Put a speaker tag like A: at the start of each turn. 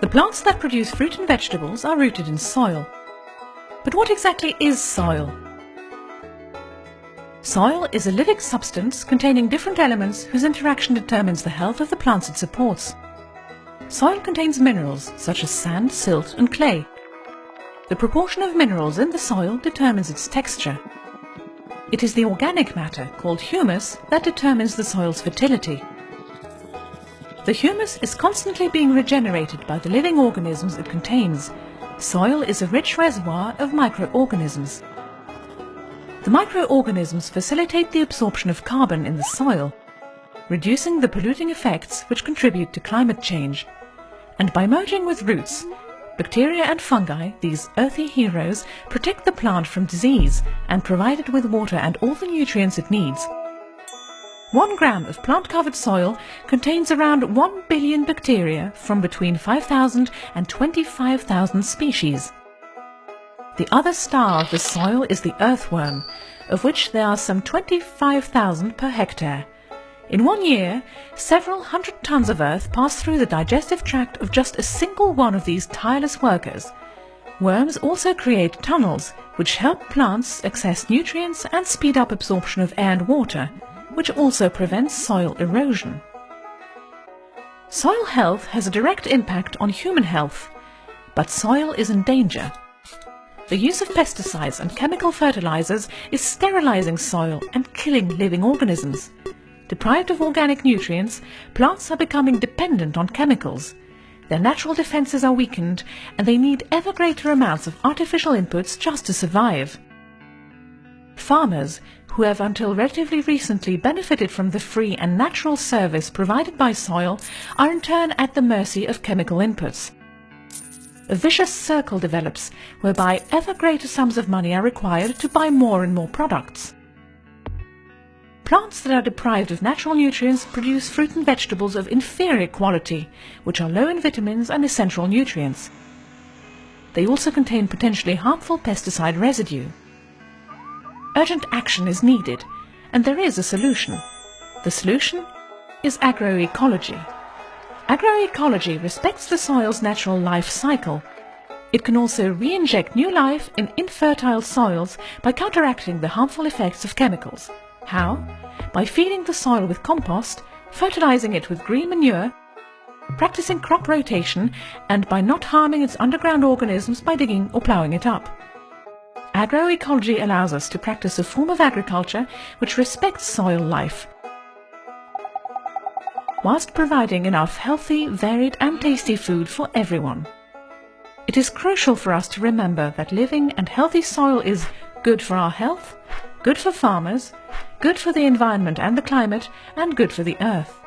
A: The plants that produce fruit and vegetables are rooted in soil. But what exactly is soil? Soil is a living substance containing different elements whose interaction determines the health of the plants it supports. Soil contains minerals such as sand, silt and clay. The proportion of minerals in the soil determines its texture. It is the organic matter, called humus, that determines the soil's fertility. The humus is constantly being regenerated by the living organisms it contains. Soil is a rich reservoir of microorganisms. The microorganisms facilitate the absorption of carbon in the soil, reducing the polluting effects which contribute to climate change. And by merging with roots, bacteria and fungi, these earthy heroes, protect the plant from disease and provide it with water and all the nutrients it needs. 1 gram of plant-covered soil contains around 1 billion bacteria from between 5,000 and 25,000 species. The other star of the soil is the earthworm, of which there are some 25,000 per hectare. In 1 year, several hundred tons of earth pass through the digestive tract of just a single one of these tireless workers. Worms also create tunnels, which help plants access nutrients and speed up absorption of air and water, which also prevents soil erosion. Soil health has a direct impact on human health, but soil is in danger. The use of pesticides and chemical fertilizers is sterilizing soil and killing living organisms. Deprived of organic nutrients, plants are becoming dependent on chemicals. Their natural defenses are weakened, and they need ever greater amounts of artificial inputs just to survive. Farmers, who have until relatively recently benefited from the free and natural service provided by soil, are in turn at the mercy of chemical inputs. A vicious circle develops, whereby ever greater sums of money are required to buy more and more products. Plants that are deprived of natural nutrients produce fruit and vegetables of inferior quality, which are low in vitamins and essential nutrients. They also contain potentially harmful pesticide residue. Urgent action is needed, and there is a solution. The solution is agroecology. Agroecology respects the soil's natural life cycle. It can also re-inject new life in infertile soils by counteracting the harmful effects of chemicals. How? By feeding the soil with compost, fertilizing it with green manure, practicing crop rotation, and by not harming its underground organisms by digging or ploughing it up. Agroecology allows us to practice a form of agriculture which respects soil life, whilst providing enough healthy, varied and tasty food for everyone. It is crucial for us to remember that living and healthy soil is good for our health, good for farmers, good for the environment and the climate, and good for the earth.